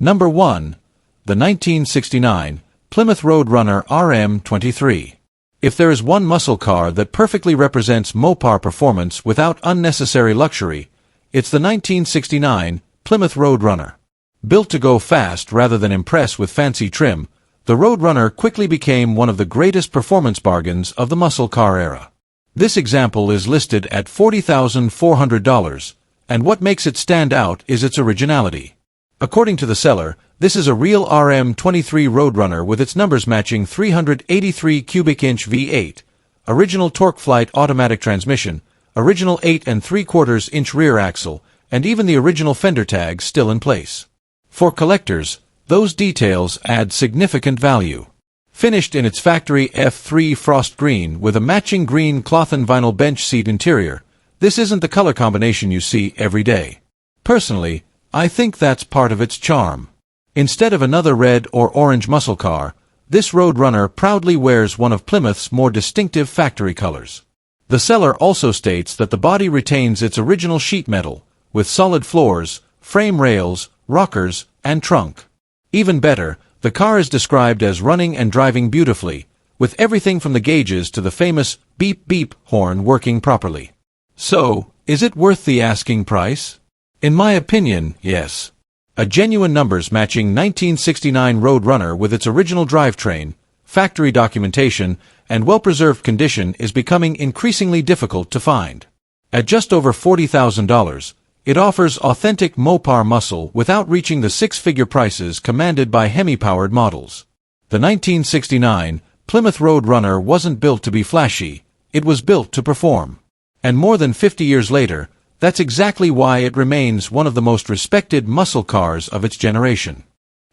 Number 1. The 1969 Plymouth Roadrunner RM23. If there is one muscle car that perfectly represents Mopar performance without unnecessary luxury, it's the 1969 Plymouth Roadrunner. Built to go fast rather than impress with fancy trim, the Roadrunner quickly became one of the greatest performance bargains of the muscle car era. This example is listed at $40,400, and what makes it stand out is its originality. According to the seller, this is a real RM23 Roadrunner with its numbers matching 383 cubic inch V8, original torque flight automatic transmission, original 8 3/4 inch rear axle, and even the original fender tags still in place. For collectors, those details add significant value. Finished in its factory F3 frost green with a matching green cloth and vinyl bench seat interior, this isn't the color combination you see every day. Personally, I think that's part of its charm. Instead of another red or orange muscle car, this Roadrunner proudly wears one of Plymouth's more distinctive factory colors. The seller also states that the body retains its original sheet metal, with solid floors, frame rails, rockers, and trunk. Even better, the car is described as running and driving beautifully, with everything from the gauges to the famous beep-beep horn working properly. So, is it worth the asking price? In my opinion, yes. A genuine numbers matching 1969 Roadrunner with its original drivetrain, factory documentation, and well-preserved condition is becoming increasingly difficult to find. At just over $40,000, it offers authentic Mopar muscle without reaching the six-figure prices commanded by Hemi-powered models. The 1969 Plymouth Roadrunner wasn't built to be flashy, it was built to perform. And more than 50 years later, that's exactly why it remains one of the most respected muscle cars of its generation.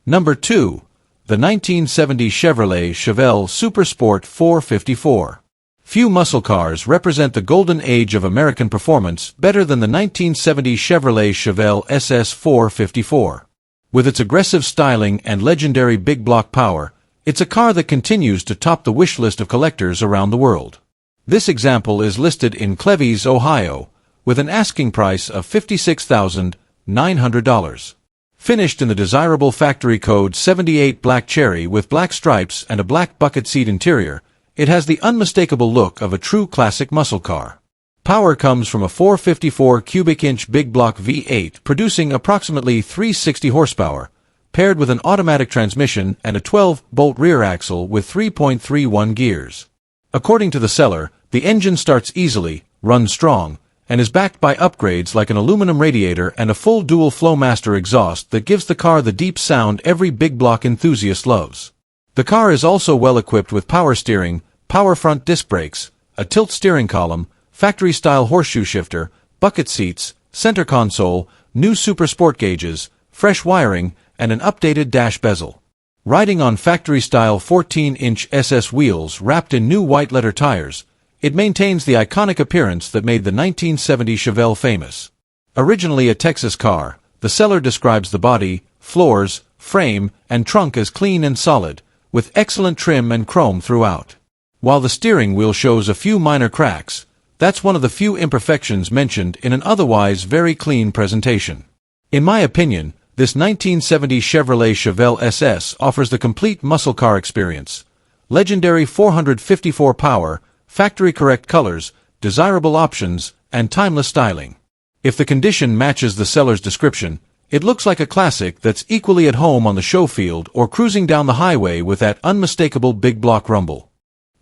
Number 2. The 1970 Chevrolet Chevelle Supersport 454. Few muscle cars represent the golden age of American performance better than the 1970 Chevrolet Chevelle SS 454. With its aggressive styling and legendary big block power, it's a car that continues to top the wish list of collectors around the world. This example is listed in Cleves, Ohio, with an asking price of $56,900. Finished in the desirable factory code 78 black cherry with black stripes and a black bucket seat interior, it has the unmistakable look of a true classic muscle car. Power comes from a 454 cubic inch big block V8 producing approximately 360 horsepower, paired with an automatic transmission and a 12-bolt rear axle with 3.31 gears. According to the seller, the engine starts easily, runs strong, and is backed by upgrades like an aluminum radiator and a full dual Flowmaster exhaust that gives the car the deep sound every big block enthusiast loves. The car is also well equipped with power steering, power front disc brakes, a tilt steering column, factory-style horseshoe shifter, bucket seats, center console, new super sport gauges, fresh wiring, and an updated dash bezel. Riding on factory-style 14-inch SS wheels wrapped in new white leather tires, it maintains the iconic appearance that made the 1970 Chevelle famous. Originally a Texas car, the seller describes the body, floors, frame, and trunk as clean and solid, with excellent trim and chrome throughout. While the steering wheel shows a few minor cracks, that's one of the few imperfections mentioned in an otherwise very clean presentation. In my opinion, this 1970 Chevrolet Chevelle SS offers the complete muscle car experience. Legendary 454 power, factory-correct colors, desirable options, and timeless styling. If the condition matches the seller's description, it looks like a classic that's equally at home on the show field or cruising down the highway with that unmistakable big block rumble.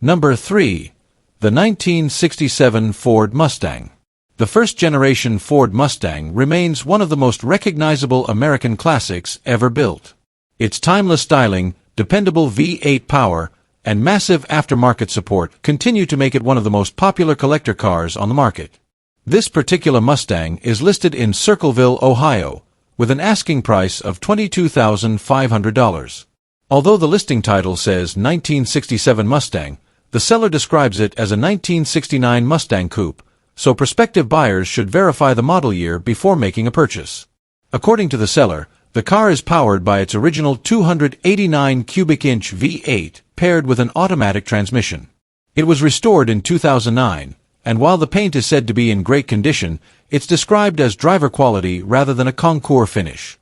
Number 3. The 1967 Ford Mustang. The first-generation Ford Mustang remains one of the most recognizable American classics ever built. Its timeless styling, dependable V8 power, and massive aftermarket support continue to make it one of the most popular collector cars on the market. This particular Mustang is listed in Circleville, Ohio, with an asking price of $22,500. Although the listing title says 1967 Mustang, the seller describes it as a 1969 Mustang Coupe, so prospective buyers should verify the model year before making a purchase. According to the seller, the car is powered by its original 289 cubic inch V8 paired with an automatic transmission. It was restored in 2009, and while the paint is said to be in great condition, it's described as driver quality rather than a concours finish.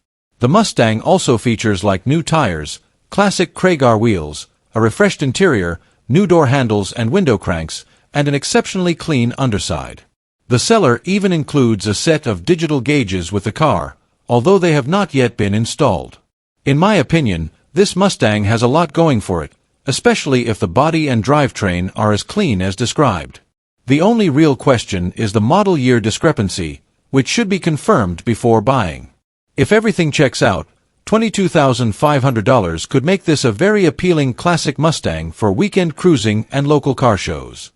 The Mustang also features like new tires, classic Craigar wheels, a refreshed interior, new door handles and window cranks, and an exceptionally clean underside. The seller even includes a set of digital gauges with the car, although they have not yet been installed. In my opinion, this Mustang has a lot going for it, especially if the body and drivetrain are as clean as described. The only real question is the model year discrepancy, which should be confirmed before buying. If everything checks out, $22,500 could make this a very appealing classic Mustang for weekend cruising and local car shows.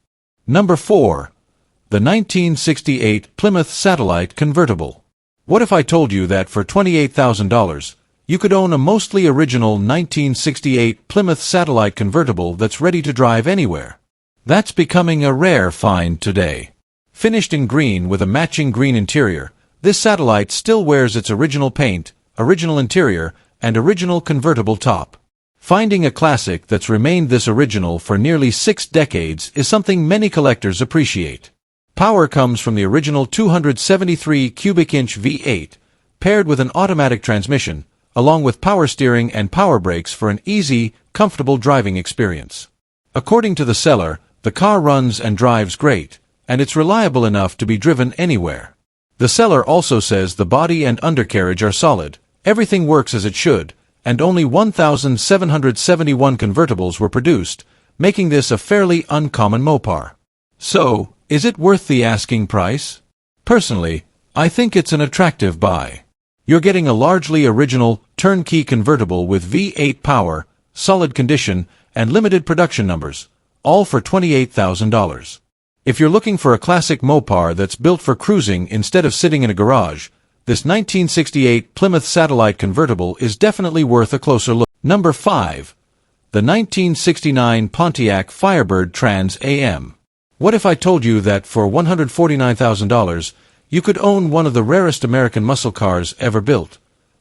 Number 4. The 1968 Plymouth Satellite Convertible. What if I told you that for $28,000, you could own a mostly original 1968 Plymouth Satellite Convertible that's ready to drive anywhere? That's becoming a rare find today. Finished in green with a matching green interior, this Satellite still wears its original paint, original interior, and original convertible top. Finding a classic that's remained this original for nearly 6 decades is something many collectors appreciate. Power comes from the original 273 cubic inch V8, paired with an automatic transmission, along with power steering and power brakes for an easy, comfortable driving experience. According to the seller, the car runs and drives great, and it's reliable enough to be driven anywhere. The seller also says the body and undercarriage are solid, everything works as it should, and only 1,771 convertibles were produced, making this a fairly uncommon Mopar. So, is it worth the asking price? Personally, I think it's an attractive buy. You're getting a largely original, turnkey convertible with V8 power, solid condition, and limited production numbers, all for $28,000. If you're looking for a classic Mopar that's built for cruising instead of sitting in a garage, this 1968 Plymouth Satellite Convertible is definitely worth a closer look. Number 5. The 1969 Pontiac Firebird Trans Am. What if I told you that for $149,000, you could own one of the rarest American muscle cars ever built,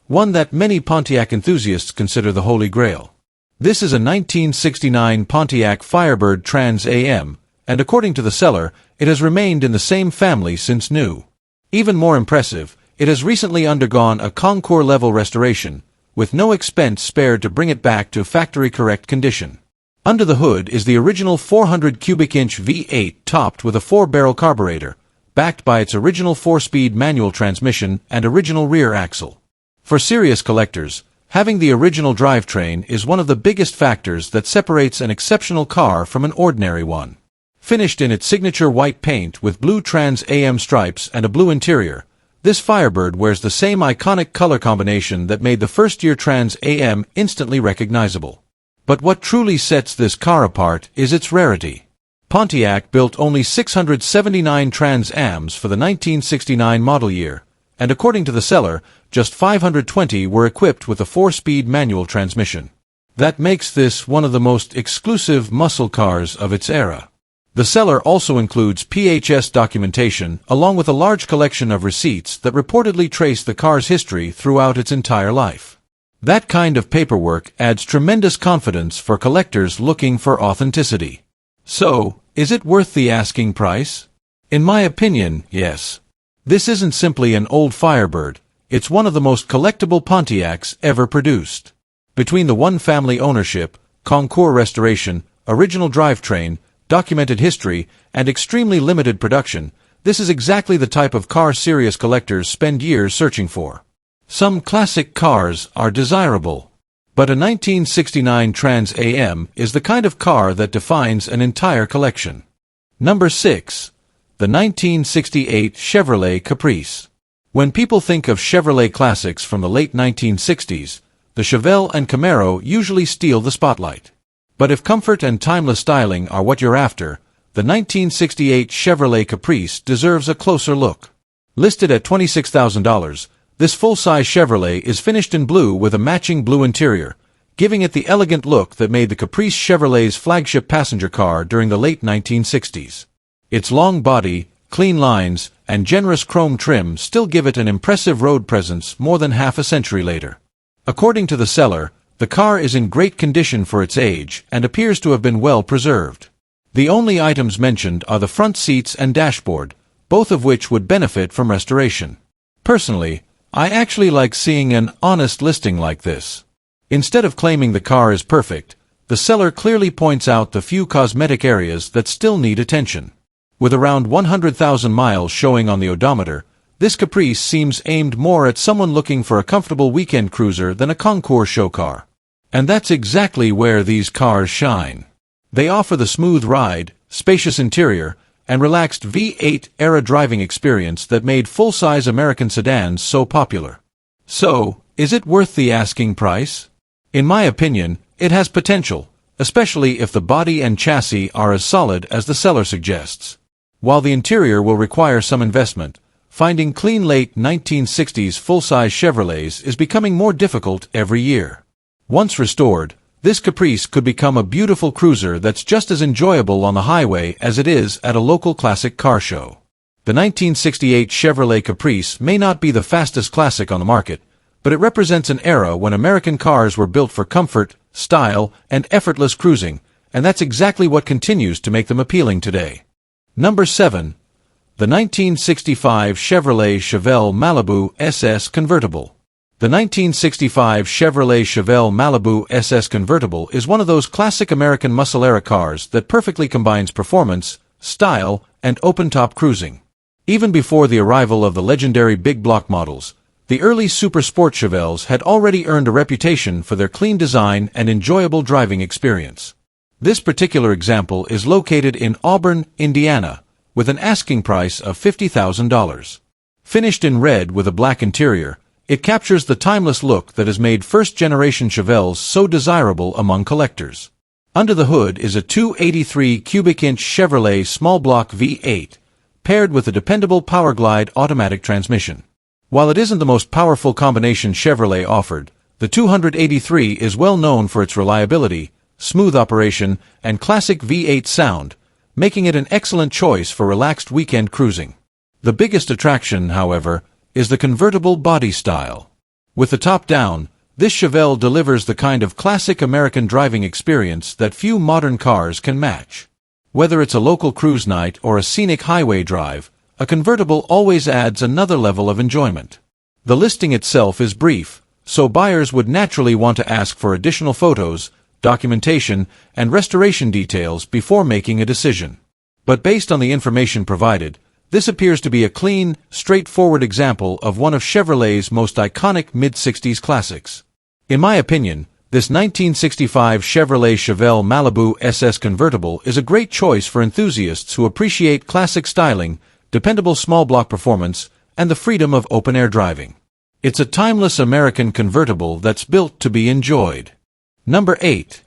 one that many Pontiac enthusiasts consider the Holy Grail? This is a 1969 Pontiac Firebird Trans Am, and according to the seller, it has remained in the same family since new. Even more impressive, it has recently undergone a Concours-level restoration, with no expense spared to bring it back to factory-correct condition. Under the hood is the original 400 cubic inch V8 topped with a 4-barrel carburetor, backed by its original 4-speed manual transmission and original rear axle. For serious collectors, having the original drivetrain is one of the biggest factors that separates an exceptional car from an ordinary one. Finished in its signature white paint with blue Trans Am stripes and a blue interior, this Firebird wears the same iconic color combination that made the first-year Trans Am instantly recognizable. But what truly sets this car apart is its rarity. Pontiac built only 679 Trans Ams for the 1969 model year, and according to the seller, just 520 were equipped with a 4-speed manual transmission. That makes this one of the most exclusive muscle cars of its era. The seller also includes PHS documentation along with a large collection of receipts that reportedly trace the car's history throughout its entire life. That kind of paperwork adds tremendous confidence for collectors looking for authenticity. So, is it worth the asking price? In my opinion, yes. This isn't simply an old Firebird, it's one of the most collectible Pontiacs ever produced. Between the one-family ownership, Concours restoration, original drivetrain, documented history, and extremely limited production, this is exactly the type of car serious collectors spend years searching for. Some classic cars are desirable, but a 1969 Trans Am is the kind of car that defines an entire collection. Number 6. The 1968 Chevrolet Caprice. When people think of Chevrolet classics from the late 1960s, the Chevelle and Camaro usually steal the spotlight. But if comfort and timeless styling are what you're after, the 1968 Chevrolet Caprice deserves a closer look. Listed at $26,000, this full-size Chevrolet is finished in blue with a matching blue interior, giving it the elegant look that made the Caprice Chevrolet's flagship passenger car during the late 1960s. Its long body, clean lines, and generous chrome trim still give it an impressive road presence more than half a century later. According to the seller, the car is in great condition for its age and appears to have been well preserved. The only items mentioned are the front seats and dashboard, both of which would benefit from restoration. Personally, I actually like seeing an honest listing like this. Instead of claiming the car is perfect, the seller clearly points out the few cosmetic areas that still need attention. With around 100,000 miles showing on the odometer, this Caprice seems aimed more at someone looking for a comfortable weekend cruiser than a concours show car. And that's exactly where these cars shine. They offer the smooth ride, spacious interior, and relaxed V8-era driving experience that made full-size American sedans so popular. So, is it worth the asking price? In my opinion, it has potential, especially if the body and chassis are as solid as the seller suggests. While the interior will require some investment, finding clean late 1960s full-size Chevrolets is becoming more difficult every year. Once restored, this Caprice could become a beautiful cruiser that's just as enjoyable on the highway as it is at a local classic car show. The 1968 Chevrolet Caprice may not be the fastest classic on the market, but it represents an era when American cars were built for comfort, style, and effortless cruising, and that's exactly what continues to make them appealing today. Number 7. The 1965 Chevrolet Chevelle Malibu SS Convertible. The 1965 Chevrolet Chevelle Malibu SS Convertible is one of those classic American muscle-era cars that perfectly combines performance, style, and open-top cruising. Even before the arrival of the legendary big block models, the early super sport Chevelles had already earned a reputation for their clean design and enjoyable driving experience. This particular example is located in Auburn, Indiana, with an asking price of $50,000. Finished in red with a black interior, it captures the timeless look that has made first-generation Chevelles so desirable among collectors. Under the hood is a 283 cubic inch Chevrolet small block V8, paired with a dependable Powerglide automatic transmission. While it isn't the most powerful combination Chevrolet offered, the 283 is well known for its reliability, smooth operation, and classic V8 sound, making it an excellent choice for relaxed weekend cruising. The biggest attraction, however, is the convertible body style. With the top down, this Chevelle delivers the kind of classic American driving experience that few modern cars can match. Whether it's a local cruise night or a scenic highway drive, a convertible always adds another level of enjoyment. The listing itself is brief, so buyers would naturally want to ask for additional photos, documentation, and restoration details before making a decision. But based on the information provided, this appears to be a clean, straightforward example of one of Chevrolet's most iconic mid-60s classics. In my opinion, this 1965 Chevrolet Chevelle Malibu SS Convertible is a great choice for enthusiasts who appreciate classic styling, dependable small-block performance, and the freedom of open-air driving. It's a timeless American convertible that's built to be enjoyed. Number 8.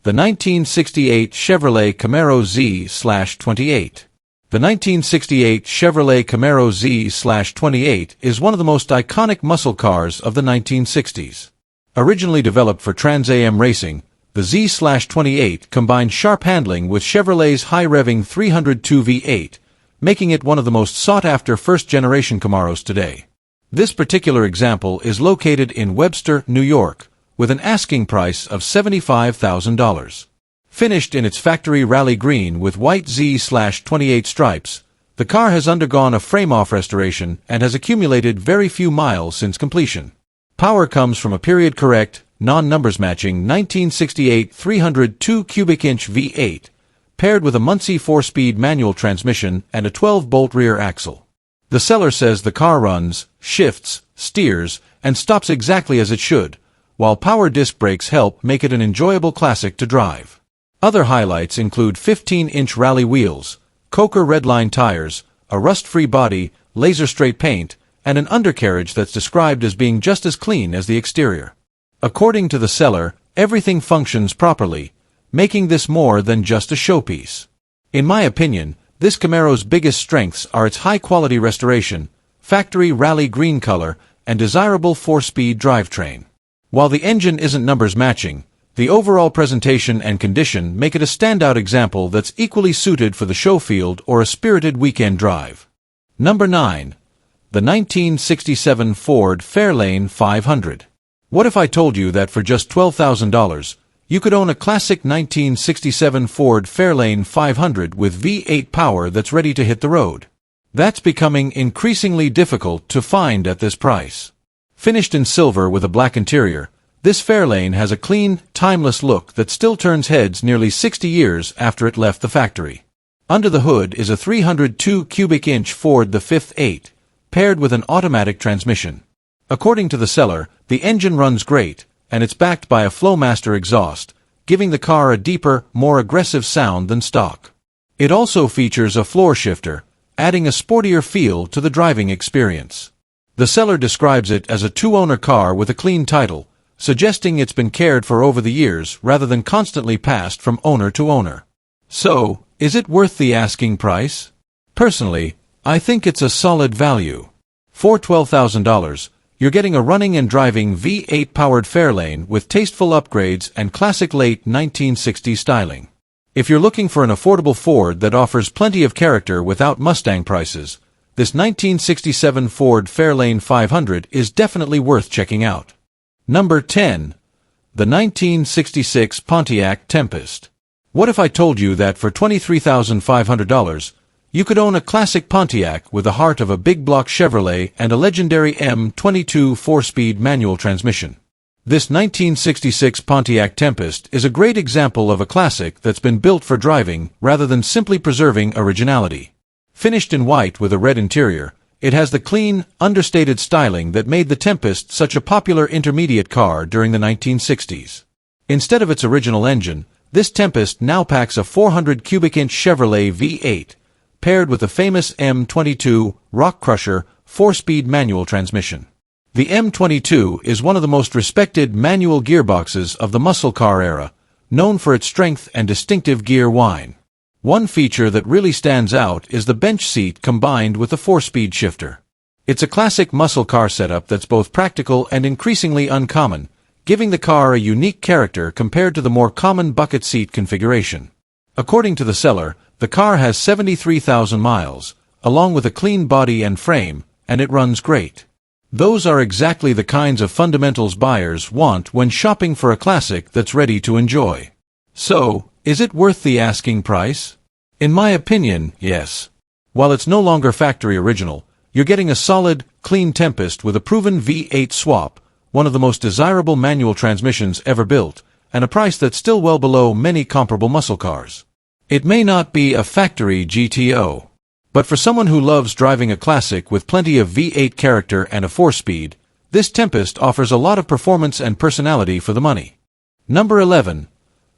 The 1968 Chevrolet Camaro Z/28. The 1968 Chevrolet Camaro Z/28 is one of the most iconic muscle cars of the 1960s. Originally developed for Trans Am racing, the Z/28 combined sharp handling with Chevrolet's high-revving 302 V8, making it one of the most sought-after first-generation Camaros today. This particular example is located in Webster, New York, with an asking price of $75,000. Finished in its factory rally green with white Z/28 stripes, the car has undergone a frame-off restoration and has accumulated very few miles since completion. Power comes from a period-correct, non-numbers-matching 1968 302 cubic inch V8, paired with a Muncie 4-speed manual transmission and a 12-bolt rear axle. The seller says the car runs, shifts, steers, and stops exactly as it should, while power disc brakes help make it an enjoyable classic to drive. Other highlights include 15-inch rally wheels, Coker Redline tires, a rust-free body, laser-straight paint, and an undercarriage that's described as being just as clean as the exterior. According to the seller, everything functions properly, making this more than just a showpiece. In my opinion, this Camaro's biggest strengths are its high-quality restoration, factory rally green color, and desirable 4-speed drivetrain. While the engine isn't numbers matching, the overall presentation and condition make it a standout example that's equally suited for the show field or a spirited weekend drive. Number 9. The 1967 Ford Fairlane 500. What if I told you that for just $12,000, you could own a classic 1967 Ford Fairlane 500 with V8 power that's ready to hit the road? That's becoming increasingly difficult to find at this price. Finished in silver with a black interior, this Fairlane has a clean, timeless look that still turns heads nearly 60 years after it left the factory. Under the hood is a 302 cubic inch Ford the 5th 8, paired with an automatic transmission. According to the seller, the engine runs great, and it's backed by a Flowmaster exhaust, giving the car a deeper, more aggressive sound than stock. It also features a floor shifter, adding a sportier feel to the driving experience. The seller describes it as a two-owner car with a clean title, suggesting it's been cared for over the years rather than constantly passed from owner to owner. So, is it worth the asking price? Personally, I think it's a solid value. For $12,000, you're getting a running and driving V8-powered Fairlane with tasteful upgrades and classic late 1960s styling. If you're looking for an affordable Ford that offers plenty of character without Mustang prices, this 1967 Ford Fairlane 500 is definitely worth checking out. Number 10. The 1966 Pontiac Tempest. What if I told you that for $23,500, you could own a classic Pontiac with the heart of a big block Chevrolet and a legendary M22 4-speed manual transmission? This 1966 Pontiac Tempest is a great example of a classic that's been built for driving rather than simply preserving originality. Finished in white with a red interior, it has the clean, understated styling that made the Tempest such a popular intermediate car during the 1960s. Instead of its original engine, this Tempest now packs a 400 cubic inch Chevrolet V8, paired with the famous M22 Rock Crusher 4-speed manual transmission. The M22 is one of the most respected manual gearboxes of the muscle car era, known for its strength and distinctive gear whine. One feature that really stands out is the bench seat combined with a 4-speed shifter. It's a classic muscle car setup that's both practical and increasingly uncommon, giving the car a unique character compared to the more common bucket seat configuration. According to the seller, the car has 73,000 miles, along with a clean body and frame, and it runs great. Those are exactly the kinds of fundamentals buyers want when shopping for a classic that's ready to enjoy. So, is it worth the asking price? In my opinion, yes. While it's no longer factory original, you're getting a solid, clean Tempest with a proven V8 swap, one of the most desirable manual transmissions ever built, and a price that's still well below many comparable muscle cars. It may not be a factory GTO, but for someone who loves driving a classic with plenty of V8 character and a 4-speed, this Tempest offers a lot of performance and personality for the money. Number 11.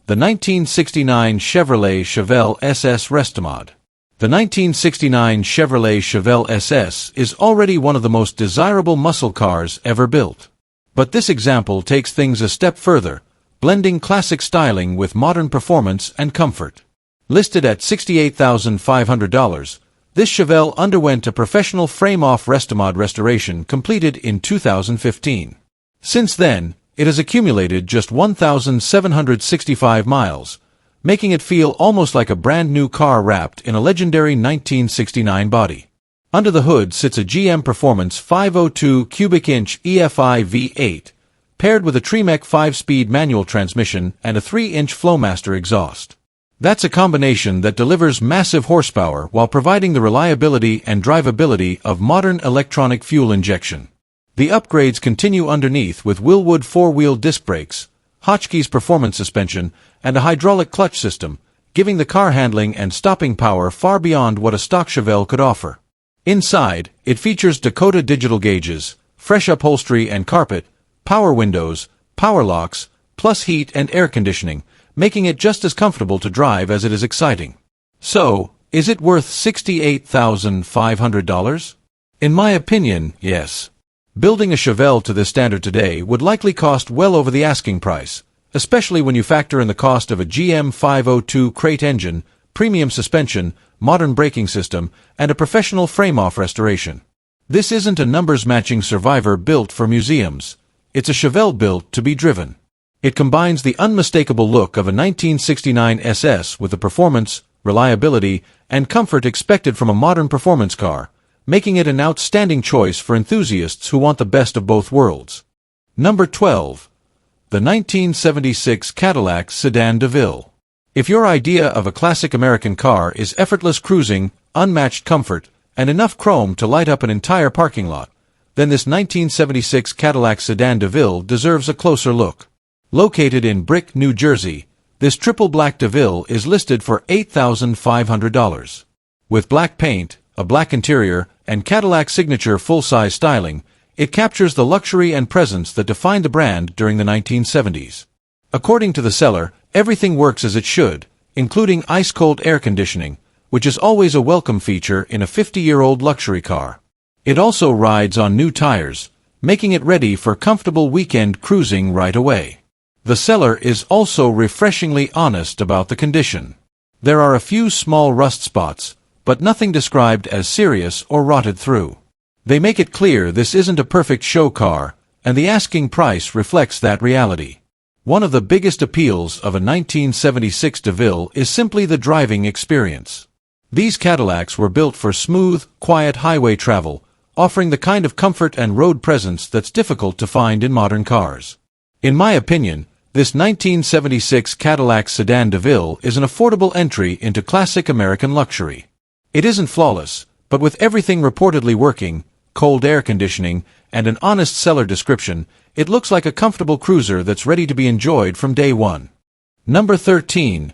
The 1969 Chevrolet Chevelle SS Restomod. The 1969 Chevrolet Chevelle SS is already one of the most desirable muscle cars ever built. But this example takes things a step further, blending classic styling with modern performance and comfort. Listed at $68,500, this Chevelle underwent a professional frame-off Restomod restoration completed in 2015. Since then, it has accumulated just 1,765 miles, making it feel almost like a brand-new car wrapped in a legendary 1969 body. Under the hood sits a GM Performance 502 cubic inch EFI V8, paired with a Tremec 5-speed manual transmission and a 3-inch Flowmaster exhaust. That's a combination that delivers massive horsepower while providing the reliability and drivability of modern electronic fuel injection. The upgrades continue underneath with Willwood 4-wheel disc brakes, Hotchkiss performance suspension, and a hydraulic clutch system, giving the car handling and stopping power far beyond what a stock Chevelle could offer. Inside, it features Dakota digital gauges, fresh upholstery and carpet, power windows, power locks, plus heat and air conditioning, making it just as comfortable to drive as it is exciting. So, is it worth $68,500? In my opinion, yes. Building a Chevelle to this standard today would likely cost well over the asking price, especially when you factor in the cost of a GM 502 crate engine, premium suspension, modern braking system, and a professional frame-off restoration. This isn't a numbers-matching survivor built for museums. It's a Chevelle built to be driven. It combines the unmistakable look of a 1969 SS with the performance, reliability, and comfort expected from a modern performance car, making it an outstanding choice for enthusiasts who want the best of both worlds. Number 12. The 1976 Cadillac Sedan DeVille. If your idea of a classic American car is effortless cruising, unmatched comfort, and enough chrome to light up an entire parking lot, then this 1976 Cadillac Sedan DeVille deserves a closer look. Located in Brick, New Jersey, this triple black DeVille is listed for $8,500. With black paint, a black interior, and Cadillac signature full-size styling, it captures the luxury and presence that defined the brand during the 1970s. According to the seller, everything works as it should, including ice-cold air conditioning, which is always a welcome feature in a 50-year-old luxury car. It also rides on new tires, making it ready for comfortable weekend cruising right away. The seller is also refreshingly honest about the condition. There are a few small rust spots, but nothing described as serious or rotted through. They make it clear this isn't a perfect show car, and the asking price reflects that reality. One of the biggest appeals of a 1976 DeVille is simply the driving experience. These Cadillacs were built for smooth, quiet highway travel, offering the kind of comfort and road presence that's difficult to find in modern cars. In my opinion, this 1976 Cadillac Sedan DeVille is an affordable entry into classic American luxury. It isn't flawless, but with everything reportedly working, cold air conditioning, and an honest seller description, it looks like a comfortable cruiser that's ready to be enjoyed from day one. Number 13.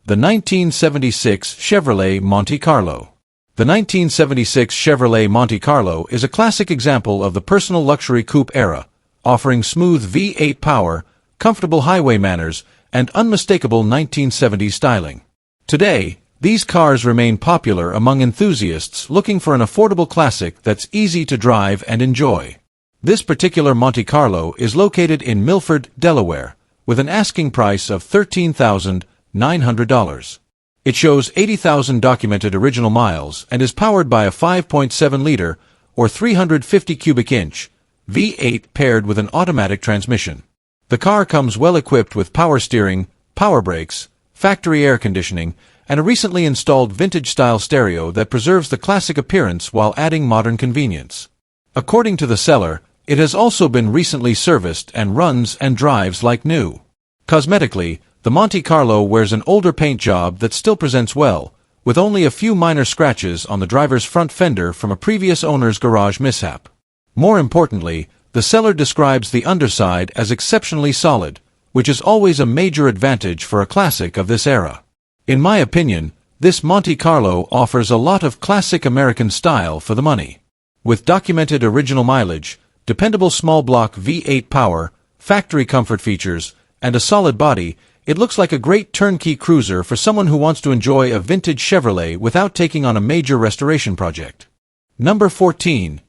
The 1976 Chevrolet Monte Carlo. The 1976 Chevrolet Monte Carlo is a classic example of the personal luxury coupe era, offering smooth V8 power, comfortable highway manners, and unmistakable 1970s styling. Today, these cars remain popular among enthusiasts looking for an affordable classic that's easy to drive and enjoy. This particular Monte Carlo is located in Milford, Delaware, with an asking price of $13,900. It shows 80,000 documented original miles and is powered by a 5.7-liter, or 350 cubic inch, V8 paired with an automatic transmission. The car comes well equipped with power steering, power brakes, factory air conditioning, and a recently installed vintage-style stereo that preserves the classic appearance while adding modern convenience. According to the seller, it has also been recently serviced and runs and drives like new. Cosmetically, the Monte Carlo wears an older paint job that still presents well, with only a few minor scratches on the driver's front fender from a previous owner's garage mishap. More importantly, the seller describes the underside as exceptionally solid, which is always a major advantage for a classic of this era. In my opinion, this Monte Carlo offers a lot of classic American style for the money. With documented original mileage, dependable small block V8 power, factory comfort features, and a solid body, it looks like a great turnkey cruiser for someone who wants to enjoy a vintage Chevrolet without taking on a major restoration project. Number 14.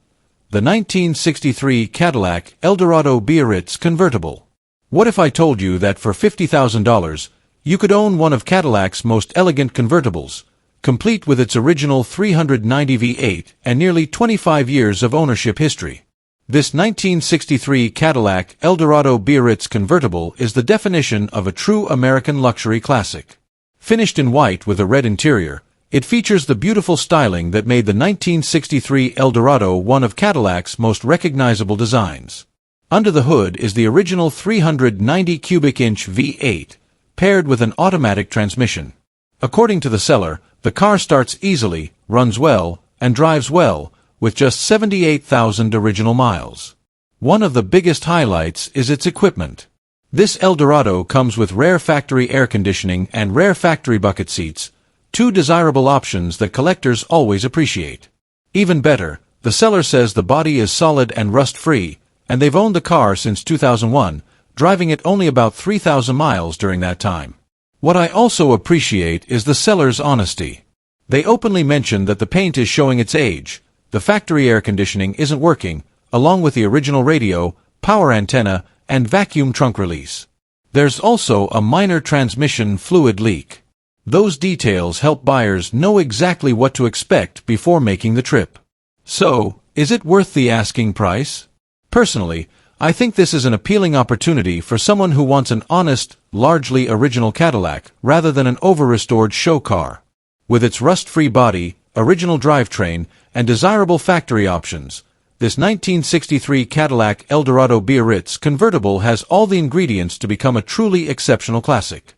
The 1963 Cadillac Eldorado Biarritz Convertible. What if I told you that for $50,000, you could own one of Cadillac's most elegant convertibles, complete with its original 390 V8 and nearly 25 years of ownership history? This 1963 Cadillac Eldorado Biarritz convertible is the definition of a true American luxury classic. Finished in white with a red interior, it features the beautiful styling that made the 1963 Eldorado one of Cadillac's most recognizable designs. Under the hood is the original 390 cubic inch V8, paired with an automatic transmission. According to the seller, the car starts easily, runs well, and drives well, with just 78,000 original miles. One of the biggest highlights is its equipment. This Eldorado comes with rare factory air conditioning and rare factory bucket seats, two desirable options that collectors always appreciate. Even better, the seller says the body is solid and rust-free, and they've owned the car since 2001, driving it only about 3,000 miles during that time. What I also appreciate is the seller's honesty. They openly mention that the paint is showing its age, the factory air conditioning isn't working, along with the original radio, power antenna, and vacuum trunk release. There's also a minor transmission fluid leak. Those details help buyers know exactly what to expect before making the trip. So, is it worth the asking price? Personally, I think this is an appealing opportunity for someone who wants an honest, largely original Cadillac rather than an over-restored show car. With its rust-free body, original drivetrain, and desirable factory options, this 1963 Cadillac Eldorado Biarritz convertible has all the ingredients to become a truly exceptional classic.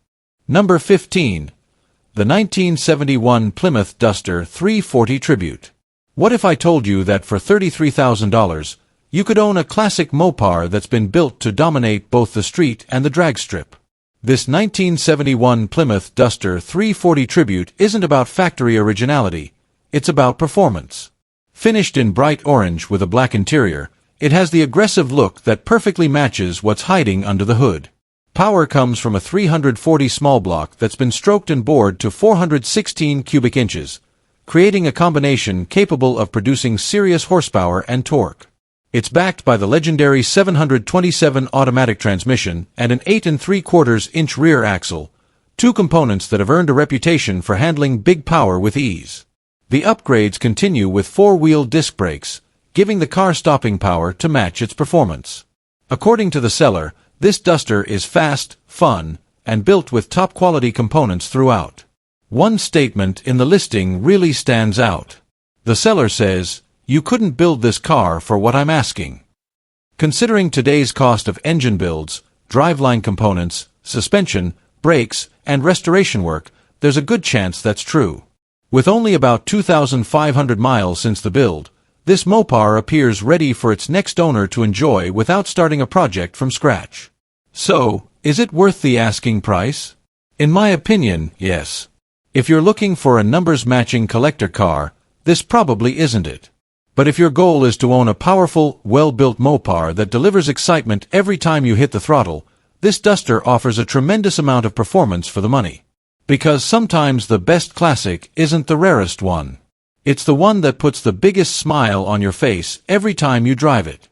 Number 15. The 1971 Plymouth Duster 340 Tribute. What if I told you that for $33,000, You could own a classic Mopar that's been built to dominate both the street and the drag strip. This 1971 Plymouth Duster 340 Tribute isn't about factory originality, it's about performance. Finished in bright orange with a black interior, it has the aggressive look that perfectly matches what's hiding under the hood. Power comes from a 340 small block that's been stroked and bored to 416 cubic inches, creating a combination capable of producing serious horsepower and torque. It's backed by the legendary 727 automatic transmission and an 8 3/4-inch rear axle, two components that have earned a reputation for handling big power with ease. The upgrades continue with four-wheel disc brakes, giving the car stopping power to match its performance. According to the seller, this Duster is fast, fun, and built with top-quality components throughout. One statement in the listing really stands out. The seller says, "You couldn't build this car for what I'm asking." Considering today's cost of engine builds, driveline components, suspension, brakes, and restoration work, there's a good chance that's true. With only about 2,500 miles since the build, this Mopar appears ready for its next owner to enjoy without starting a project from scratch. So, is it worth the asking price? In my opinion, yes. If you're looking for a numbers-matching collector car, this probably isn't it. But if your goal is to own a powerful, well-built Mopar that delivers excitement every time you hit the throttle, this Duster offers a tremendous amount of performance for the money. Because sometimes the best classic isn't the rarest one. It's the one that puts the biggest smile on your face every time you drive it.